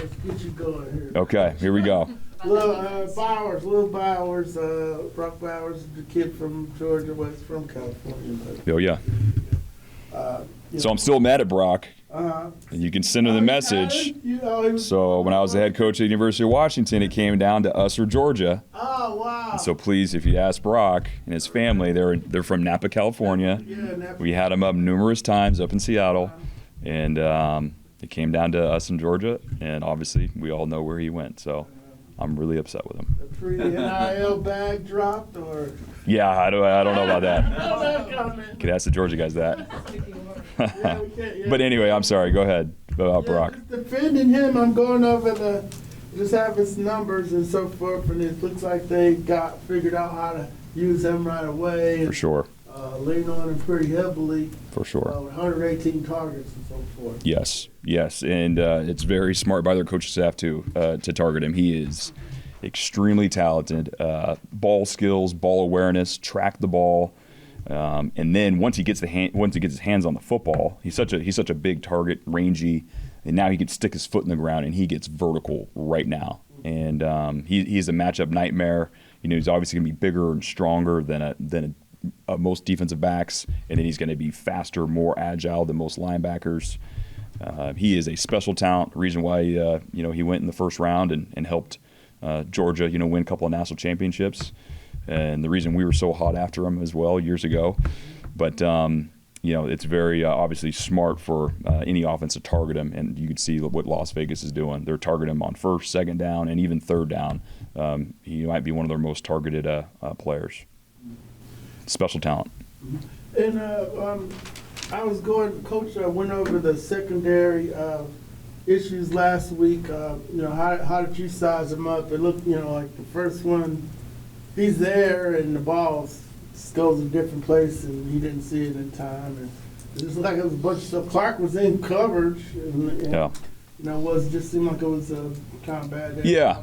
let's get you going here. Okay, here we go. Lil Bowers, Brock Bowers, the kid from Georgia, from California. Oh, yeah. So I'm still mad at Brock. And you can send him the message. So when I was the head coach at the University of Washington, it came down to us or Georgia. Oh, wow. And so please, if you ask Brock and his family, they're from Napa, California. Yeah, Napa. We had him up numerous times up in Seattle. And it came down to us in Georgia. And obviously, we all know where he went. So I'm really upset with him. The pre-NIL bag dropped, or? Yeah, I don't know about that. Could ask the Georgia guys that. But anyway, I'm sorry. Go ahead about Brock. Just defending him, I'm going over just have his numbers and so forth, and it looks like they got figured out how to use him right away. For sure. Lean on him pretty heavily. For sure. With 118 targets and so forth. Yes, and it's very smart by their coaching staff to target him. He is extremely talented. Ball skills, ball awareness, track the ball, and then once he gets his hands on the football, he's such a big target, rangy, and now he can stick his foot in the ground and he gets vertical right now. And he's a matchup nightmare. He's obviously going to be bigger and stronger than most defensive backs, and then he's going to be faster, more agile than most linebackers. He is a special talent. Reason why he went in the first round and helped Georgia win a couple of national championships, and the reason we were so hot after him as well years ago. But it's very obviously smart for any offense to target him, and you can see what Las Vegas is doing. They're targeting him on first, second down, and even third down. He might be one of their most targeted players. Special talent. And Coach went over the secondary issues last week. How did you size him up? It looked, like the first one, he's there and the ball goes a different place and he didn't see it in time. And it was like it was a bunch of stuff. Clark was in coverage. And just seemed like it was a kind of bad day. Yeah.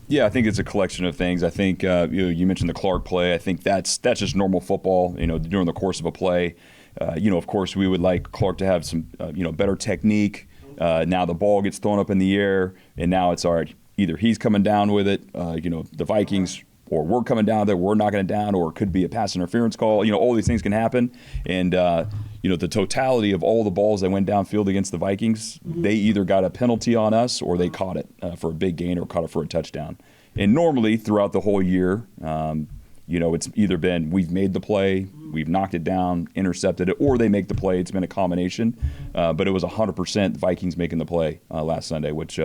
Yeah, I think it's a collection of things. I think you mentioned the Clark play. I think that's just normal football. During the course of a play, of course we would like Clark to have some better technique. Now the ball gets thrown up in the air, and now it's all right. Either he's coming down with it, the Vikings, or we're coming down there, we're knocking it down, or it could be a pass interference call. All these things can happen, and the totality of all the balls that went downfield against the Vikings, they either got a penalty on us or they caught it for a big gain or caught it for a touchdown. And normally throughout the whole year, it's either been we've made the play, we've knocked it down, intercepted it, or they make the play. It's been a combination. But it was 100% Vikings making the play last Sunday, which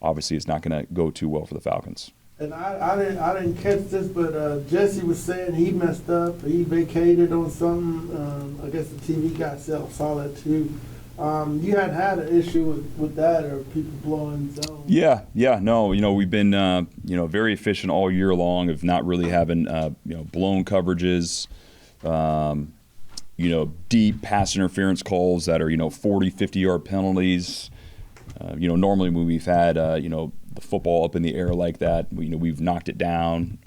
obviously is not going to go too well for the Falcons. And I didn't catch this, but Jesse was saying he messed up. He vacated on something. I guess the TV guy saw that too. You hadn't had an issue with that or people blowing zones? Yeah. No, we've been very efficient all year long of not really having blown coverages, deep pass interference calls that are 40, 50-yard penalties. Normally when we've had the football up in the air like that, we've knocked it down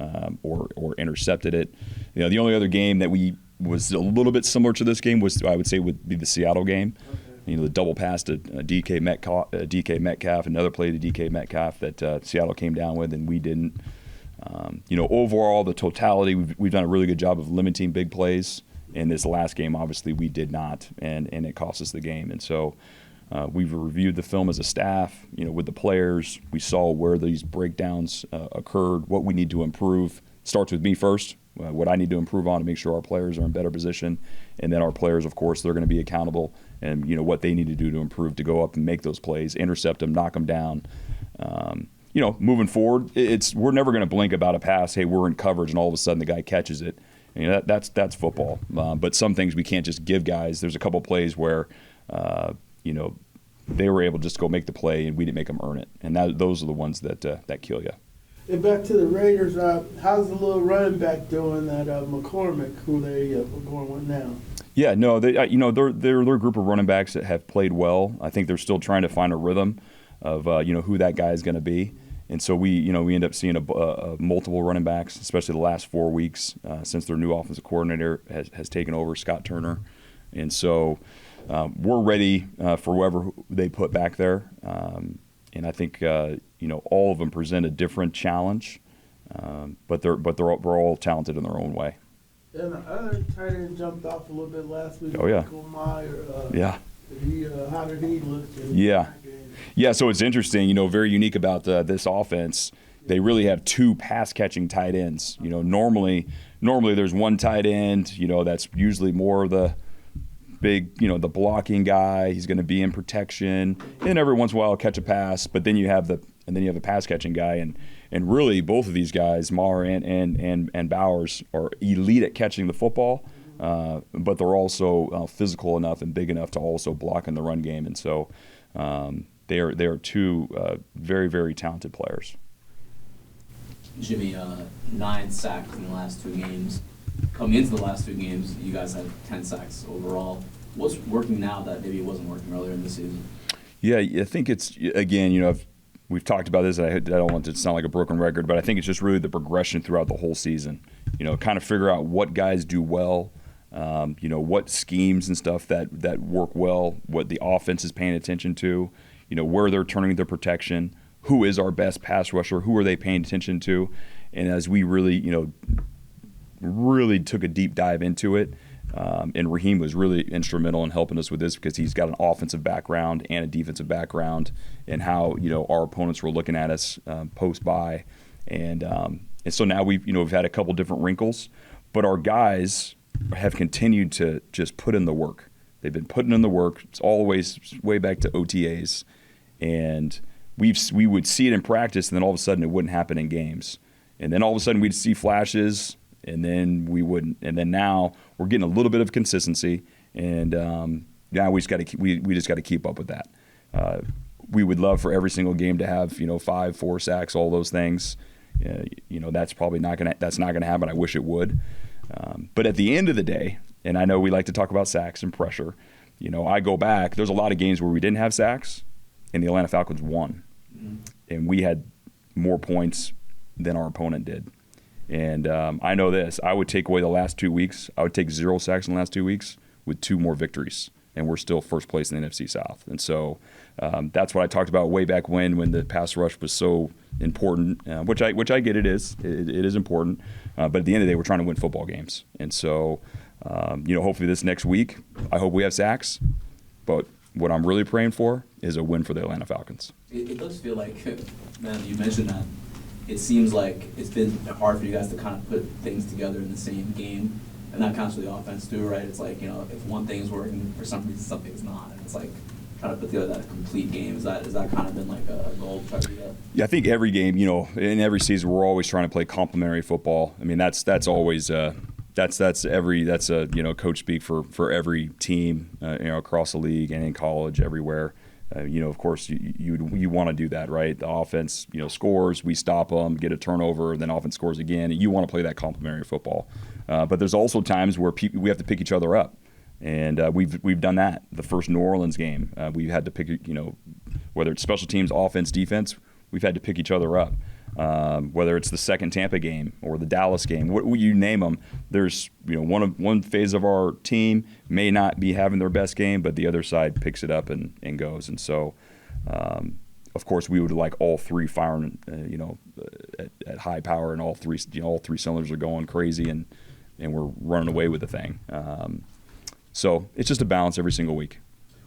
or intercepted it. The only other game that we was a little bit similar to this game was, I would say, would be the Seattle game. Okay. The double pass to DK Metcalf, another play to DK Metcalf that Seattle came down with and we didn't. Overall, the totality, we've done a really good job of limiting big plays. In this last game, obviously, we did not, and it cost us the game. And so we've reviewed the film as a staff, with the players. We saw where these breakdowns occurred, what we need to improve. Starts with me first, what I need to improve on to make sure our players are in better position. And then our players, of course, they're going to be accountable and, what they need to do to improve, to go up and make those plays, intercept them, knock them down. Moving forward, we're never going to blink about a pass. Hey, we're in coverage, and all of a sudden the guy catches it. That's football. But some things we can't just give guys. There's a couple plays where, they were able to just go make the play, and we didn't make them earn it. And those are the ones that kill you. And back to the Raiders, how's the little running back doing, that McCormick, who they are going with now? Yeah, no, they're a group of running backs that have played well. I think they're still trying to find a rhythm of who that guy is going to be. And so we end up seeing multiple running backs, especially the last 4 weeks since their new offensive coordinator has taken over, Scott Turner. And so we're ready for whoever they put back there. And I think all of them present a different challenge, but they're all talented in their own way. And the other tight end jumped off a little bit last week. Oh, yeah. Michael Meyer. Yeah. How did he look? Yeah. So it's interesting. Very unique about this offense. They really have two pass catching tight ends. Normally there's one tight end. That's usually more the big, the blocking guy. He's going to be in protection, and every once in a while catch a pass. But then you have a pass catching guy, and really both of these guys, Maher and Bowers, are elite at catching the football. But they're also physical enough and big enough to also block in the run game, and so they are two very, very talented players. Jimmy, 9 sacks in the last 2 games. Coming into the last 2 games, you guys had 10 sacks overall. What's working now that maybe wasn't working earlier in the season? Yeah, I think it's, again, we've talked about this, and I don't want it to sound like a broken record, but I think it's just really the progression throughout the whole season. Kind of figure out what guys do well, what schemes and stuff that work well, what the offense is paying attention to, where they're turning their protection, who is our best pass rusher, who are they paying attention to. And as we really took a deep dive into it, and Raheem was really instrumental in helping us with this because he's got an offensive background and a defensive background, and how our opponents were looking at us post-bye. And so now we've had a couple different wrinkles, but our guys have continued to just put in the work. They've been putting in the work. It's always way back to OTAs, and we would see it in practice, and then all of a sudden it wouldn't happen in games, and then all of a sudden we'd see flashes, and then we wouldn't. And then now we're getting a little bit of consistency, and now we just got to keep up with that. We would love for every single game to have 5, 4 sacks, all those things. That's probably not gonna happen. I wish it would. But at the end of the day, and I know we like to talk about sacks and pressure, I go back, there's a lot of games where we didn't have sacks and the Atlanta Falcons won. Mm-hmm. And we had more points than our opponent did. And I know this, I would take away the last 2 weeks. I would take 0 sacks in the last 2 weeks with 2 more victories. And we're still first place in the NFC South. And so that's what I talked about way back when the pass rush was so important, which I get it is. It is important. But at the end of the day, we're trying to win football games. And so, hopefully this next week, I hope we have sacks. But what I'm really praying for is a win for the Atlanta Falcons. It does feel like, man, you mentioned that. It seems like it's been hard for you guys to kind of put things together in the same game. And that counts for the offense too, right? It's like, if one thing's working, for some reason something's not. And it's like trying to put together that complete game. Is that kind of been like a goal to try to do that? Yeah, I think every game, in every season, we're always trying to play complementary football. I mean, that's always that's coach speak for every team, across the league and in college, everywhere. Of course, you want to do that, right? The offense, scores, we stop them, get a turnover, then offense scores again. And you want to play that complementary football. But there's also times where we have to pick each other up, and we've done that. The first New Orleans game, we had to pick, whether it's special teams, offense, defense, we've had to pick each other up. Whether it's the second Tampa game or the Dallas game, what you name them, there's one phase of our team may not be having their best game, but the other side picks it up and goes. And so, of course, we would like all 3 firing, at high power, and all 3 cylinders are going crazy, and we're running away with the thing. So it's just a balance every single week.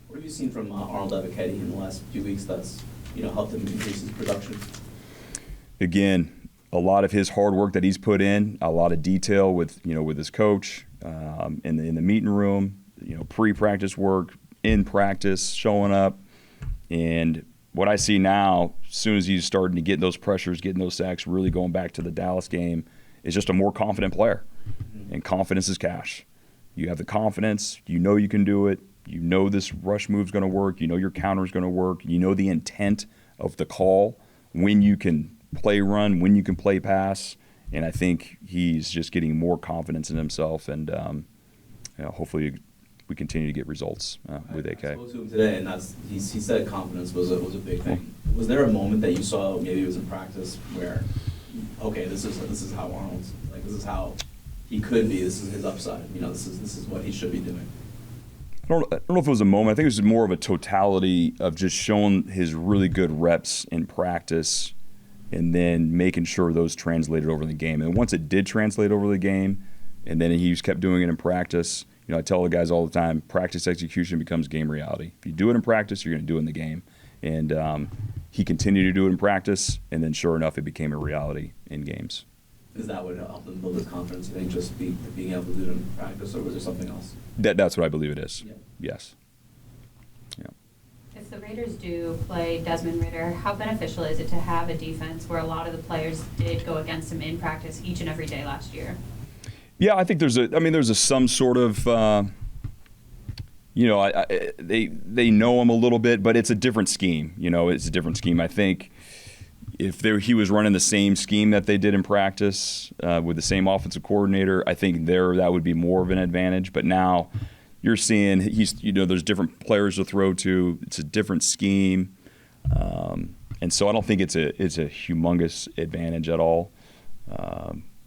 What have you seen from Arnold Ebiketie in the last few weeks that's helped him increase his production? Again, a lot of his hard work that he's put in, a lot of detail with his coach, in the meeting room, pre-practice work, in practice, showing up. And what I see now, as soon as he's starting to get those pressures, getting those sacks, really going back to the Dallas game, is just a more confident player. Mm-hmm. And confidence is cash. You have the confidence, you can do it, this rush move's going to work, your counter's going to work, the intent of the call, when you can play run, when you can play pass, and I think he's just getting more confidence in himself, and hopefully we continue to get results with AK. I spoke to him today, and he said confidence was a big thing. Was there a moment that you saw, maybe it was in practice, where, okay, this is how Arnold's, like, this is how he could be, this is his upside, this is what he should be doing? I don't know if it was a moment. I think it was more of a totality of just showing his really good reps in practice and then making sure those translated over the game. And once it did translate over the game, and then he just kept doing it in practice, you know, I tell the guys all the time, practice execution becomes game reality. If you do it in practice, you're going to do it in the game. And he continued to do it in practice, and then sure enough, it became a reality in games. Is that what helped them build his confidence? You think just being able to do it in practice, or was there something else? That's what I believe it is. Yeah. Yes. Yeah. If the Raiders do play Desmond Ridder, how beneficial is it to have a defense where a lot of the players did go against him in practice each and every day last year? Yeah, I think there's some sort of, you know, they know him a little bit, but it's a different scheme. You know, it's a different scheme. I think if he was running the same scheme that they did in practice with the same offensive coordinator, I think that would be more of an advantage. But now you're seeing there's different players to throw to. It's a different scheme, and so I don't think it's a humongous advantage at all.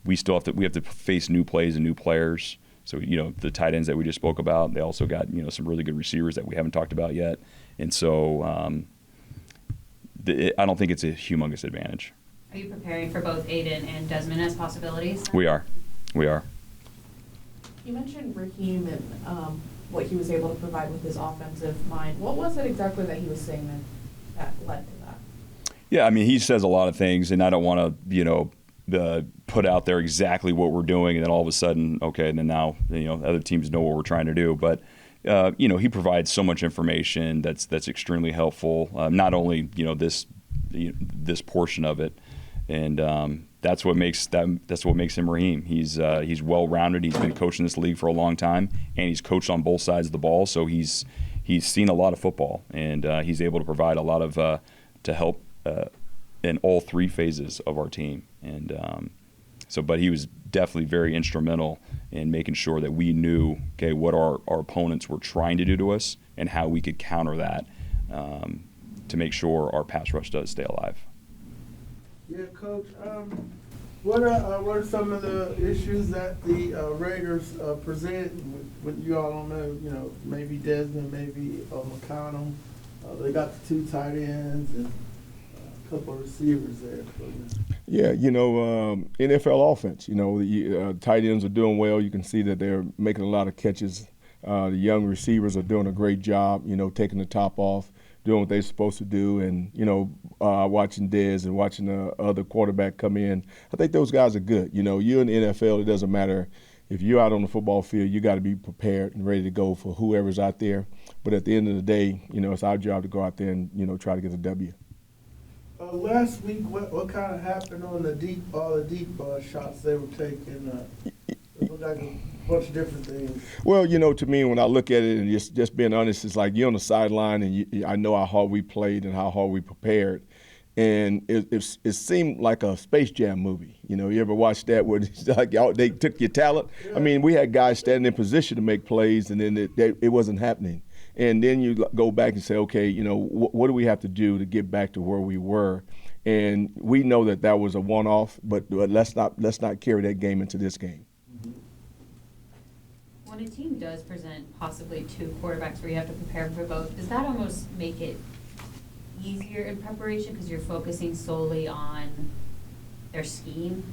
We have to face new plays and new players. So, you know, the tight ends that we just spoke about, they also got, you know, some really good receivers that we haven't talked about yet. And so I don't think it's a humongous advantage. Are you preparing for both Aiden and Desmond as possibilities? We are. You mentioned Raheem and what he was able to provide with his offensive mind. What was it exactly that he was saying that led to that? Yeah, I mean, he says a lot of things, and I don't want to, you know, put out there exactly what we're doing, and then all of a sudden, okay, and then now, you know, other teams know what we're trying to do. But you know, he provides so much information that's extremely helpful. Not only, you know, this portion of it, and that's what makes him Raheem. He's well-rounded. He's been coaching this league for a long time, and he's coached on both sides of the ball. So he's seen a lot of football, and he's able to provide a lot of to help in all three phases of our team. And but he was definitely very instrumental in making sure that we knew, okay, what our opponents were trying to do to us and how we could counter that to make sure our pass rush does stay alive. Yeah, Coach. What are some of the issues that the Raiders present? When you all don't know, you know, maybe Desmond, maybe McConnell. They got the two tight ends and a couple of receivers there. Yeah, you know, NFL offense. You know, the tight ends are doing well. You can see that they're making a lot of catches. The young receivers are doing a great job. You know, taking the top off, doing what they're supposed to do, and you know, watching Dez and watching the other quarterback come in. I think those guys are good. You know, you're in the NFL. It doesn't matter if you're out on the football field. You got to be prepared and ready to go for whoever's out there. But at the end of the day, you know, it's our job to go out there and try to get the W. Last week, what kind of happened on all the deep shots they were taking? It looked like a bunch of different things. Well, you know, to me, when I look at it and just being honest, it's like you're on the sideline and I know how hard we played and how hard we prepared. And it seemed like a Space Jam movie. You know, you ever watch that where it's like they took your talent? Yeah. I mean, we had guys standing in position to make plays, and then it wasn't happening. And then you go back and say, okay, you know, what do we have to do to get back to where we were? And we know that was a one-off, but let's not carry that game into this game. When a team does present possibly two quarterbacks where you have to prepare for both, does that almost make it easier in preparation because you're focusing solely on their scheme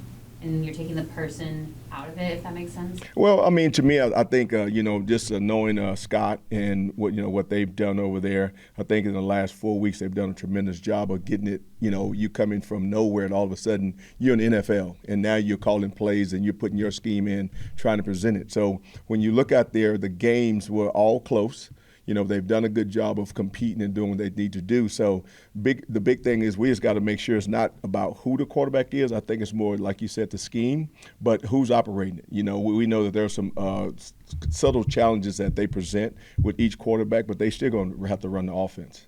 and you're taking the person out of it, if that makes sense? Well, I mean, to me, I think you know, just knowing Scott and what they've done over there, I think in the last 4 weeks they've done a tremendous job of getting it. You know, you coming from nowhere and all of a sudden you're in the NFL and now you're calling plays and you're putting your scheme in, trying to present it. So when you look out there, the games were all close. You know, they've done a good job of competing and doing what they need to do. So the big thing is we just got to make sure it's not about who the quarterback is. I think it's more, like you said, the scheme, but who's operating it. You know, we know that there are some subtle challenges that they present with each quarterback, but they still going to have to run the offense.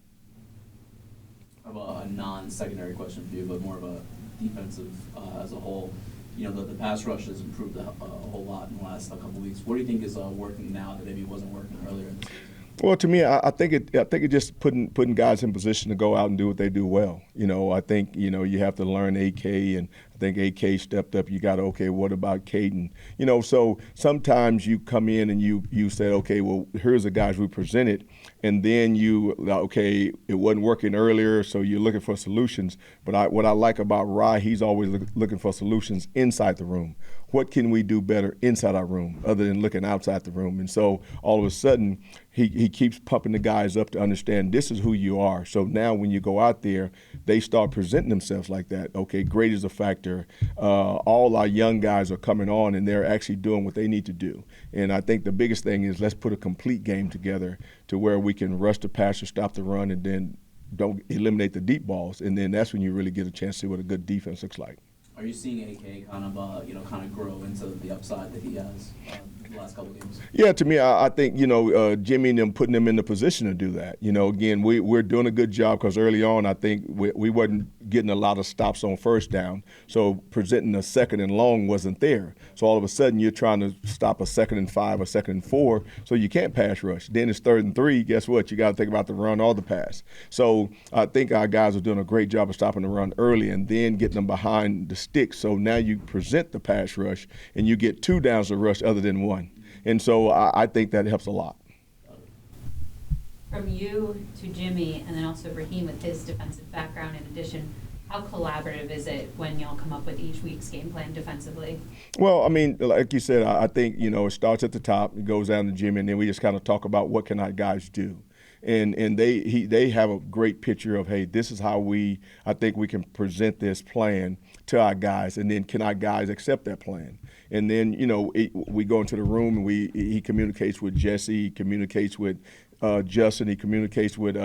I have a non-secondary question for you, but more of a defensive as a whole. You know, the pass rush has improved a whole lot in the last couple of weeks. What do you think is working now that maybe wasn't working earlier in the season? Well, to me, I think it just putting guys in position to go out and do what they do well. You know, I think, you know, you have to learn AK, and I think AK stepped up. You got, okay, what about Caden? You know, so sometimes you come in and you say, okay, well, here's the guys we presented, and then okay, it wasn't working earlier, so you're looking for solutions. But what I like about Rye, he's always looking for solutions inside the room. What can we do better inside our room other than looking outside the room? And so all of a sudden, he keeps pumping the guys up to understand this is who you are. So now when you go out there, they start presenting themselves like that. Okay, grade is a factor. All our young guys are coming on, and they're actually doing what they need to do. And I think the biggest thing is let's put a complete game together to where we can rush the passer, stop the run, and then don't eliminate the deep balls. And then that's when you really get a chance to see what a good defense looks like. Are you seeing AK kind of grow into the upside that he has the last couple of games? Yeah, to me, I think, Jimmy and them putting them in the position to do that. Again, we're doing a good job because early on I think we wasn't getting a lot of stops on first down. So presenting a 2nd and long wasn't there. So all of a sudden you're trying to stop a 2nd and 5 or 2nd and 4, so you can't pass rush. Then it's 3rd and 3. Guess what? You got to think about the run or the pass. So I think our guys are doing a great job of stopping the run early and then getting them behind the sticks. So now you present the pass rush and you get 2 downs to rush other than 1. And so I think that helps a lot. From you to Jimmy, and then also Raheem with his defensive background in addition, how collaborative is it when y'all come up with each week's game plan defensively? Well, I mean, like you said, I think, it starts at the top, it goes down to Jimmy, and then we just kind of talk about what can our guys do. And they have a great picture of, hey, this is how I think we can present this plan to our guys, and then can our guys accept that plan? And then, we go into the room and he communicates with Jesse, he communicates with Justin, he communicates with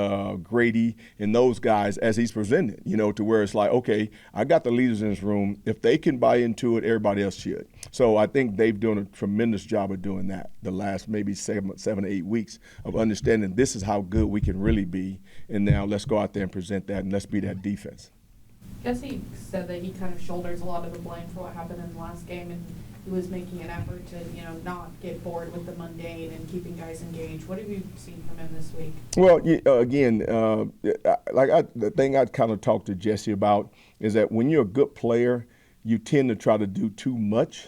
Grady and those guys as he's presented, to where it's like, okay, I got the leaders in this room. If they can buy into it, everybody else should. So I think they've done a tremendous job of doing that the last maybe 7 to 8 weeks of understanding this is how good we can really be. And now let's go out there and present that, and let's be that defense. Jesse said that he kind of shoulders a lot of the blame for what happened in the last game, and he was making an effort to, not get bored with the mundane and keeping guys engaged. What have you seen from him this week? Well, again, the thing I'd kind of talked to Jesse about is that when you're a good player, you tend to try to do too much,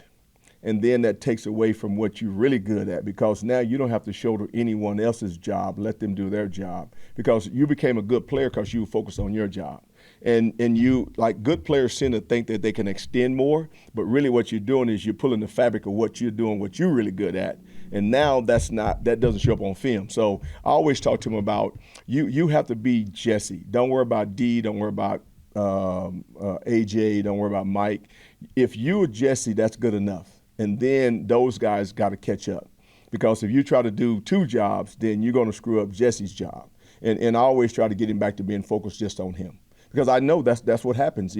and then that takes away from what you're really good at, because now you don't have to shoulder anyone else's job, let them do their job, because you became a good player because you were focused on your job. And you, like, good players tend to think that they can extend more, but really what you're doing is you're pulling the fabric of what you're doing, what you're really good at. And now that doesn't show up on film. So I always talk to him about you have to be Jesse. Don't worry about D, don't worry about AJ, don't worry about Mike. If you're Jesse, that's good enough. And then those guys got to catch up. Because if you try to do 2 jobs, then you're going to screw up Jesse's job. And I always try to get him back to being focused just on him. Because I know that's what happens,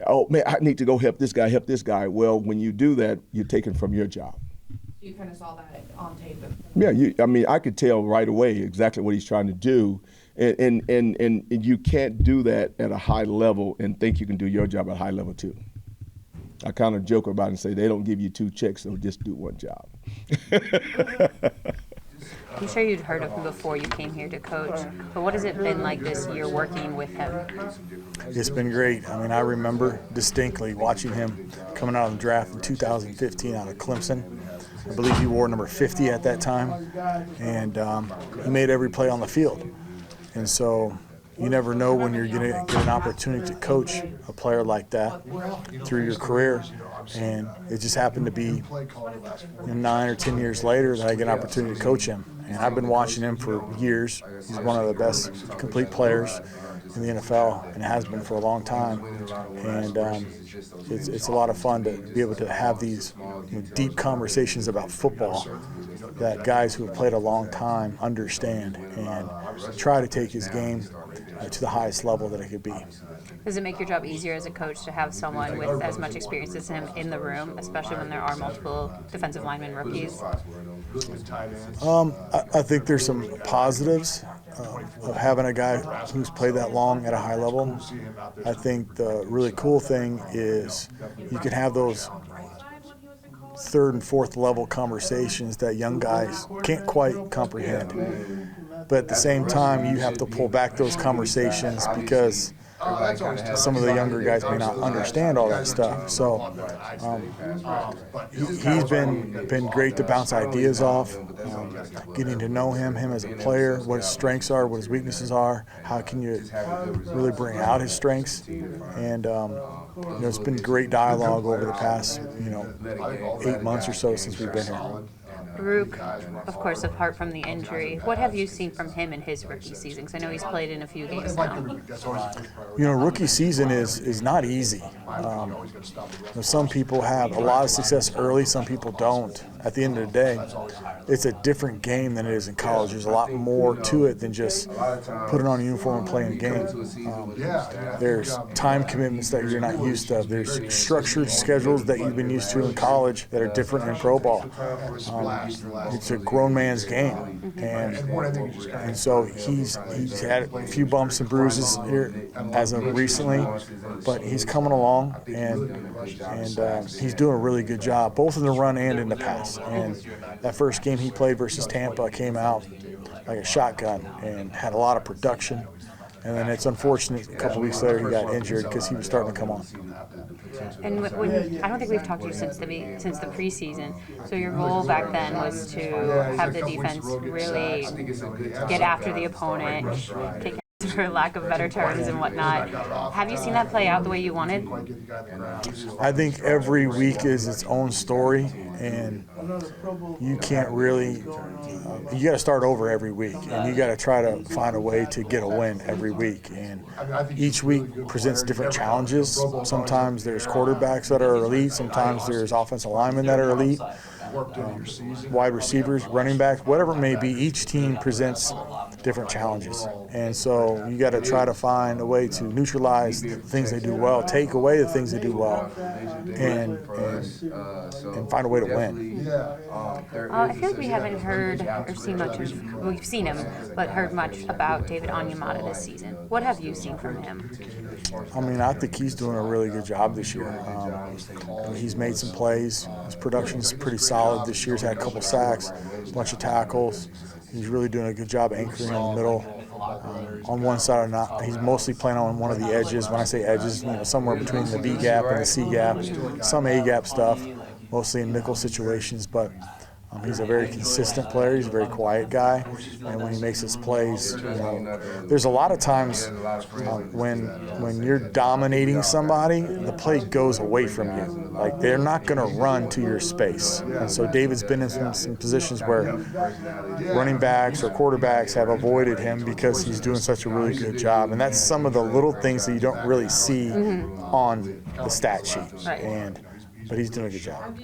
Oh, man, I need to go help this guy. Well, when you do that, you're taken from your job. You kind of saw that on tape. Yeah, I could tell right away exactly what he's trying to do. And you can't do that at a high level and think you can do your job at a high level too. I kind of joke about it and say they don't give you 2 checks, so just do 1 job. I'm sure you'd heard of him before you came here to coach, but what has it been like this year working with him? It's been great. I remember distinctly watching him coming out of the draft in 2015 out of Clemson. I believe he wore number 50 at that time, and he made every play on the field. And so you never know when you're going to get an opportunity to coach a player like that through your career. And it just happened to be 9 or 10 years later that I get an opportunity to coach him. And I've been watching him for years. He's one of the best complete players in the NFL, and has been for a long time. And it's a lot of fun to be able to have these deep conversations about football that guys who have played a long time understand, and try to take his game to the highest level that it could be. Does it make your job easier as a coach to have someone with as much experience as him in the room, especially when there are multiple defensive lineman rookies? I think there's some positives of having a guy who's played that long at a high level. I think the really cool thing is you can have those 3rd and 4th level conversations that young guys can't quite comprehend. But at the same time, you have to pull back those conversations because some of the younger guys may not understand all that stuff. So he's been great to bounce ideas off, getting to know him as a player, what his strengths are, what his weaknesses are, how can you really bring out his strengths. And it's been great dialogue over the past 8 months or so since we've been here. Baruch, of course, apart from the injury, what have you seen from him in his rookie season? Because I know he's played in a few games now. Rookie season is not easy. Some people have a lot of success early, some people don't. At the end of the day, it's a different game than it is in college. There's a lot more to it than just putting on a uniform and playing a game. There's time commitments that you're not used to. There's structured schedules that you've been used to in college that are different in pro ball. It's a grown man's game, and so he's had a few bumps and bruises here as of recently, but he's coming along, and he's doing a really good job, both in the run and in the pass. And that first game he played versus Tampa came out like a shotgun and had a lot of production. And then it's unfortunate a couple weeks later he got injured because he was starting to come on. And I don't think we've talked to you since the preseason. So your goal back then was to have the defense really get after the opponent, take for lack of better terms and whatnot. Have you seen that play out the way you wanted? I think every week is its own story, and you can't really you got to start over every week, and you got to try to find a way to get a win every week. And each week presents different challenges. Sometimes there's quarterbacks that are elite, sometimes there's offensive linemen that are elite, wide receivers, running backs, whatever it may be. Each team presents different challenges, and so you got to try to find a way to neutralize the things they do well, take away the things they do well, and find a way to win. I feel like we haven't heard or seen much of, we've seen him, but heard much about David Onyemata this season. What have you seen from him? I think he's doing a really good job this year. He's made some plays. His production's pretty solid this year. He's had a couple sacks, a bunch of tackles. He's really doing a good job anchoring in the middle. On one side or not, he's mostly playing on one of the edges. When I say edges, somewhere between the B gap and the C gap, some A gap stuff, mostly in nickel situations. But he's a very consistent player. He's a very quiet guy, and when he makes his plays, there's a lot of times when you're dominating somebody, the play goes away from you. Like, they're not going to run to your space. And so David's been in some positions where running backs or quarterbacks have avoided him because he's doing such a really good job. And that's some of the little things that you don't really see on the stat sheet. But he's doing a good job.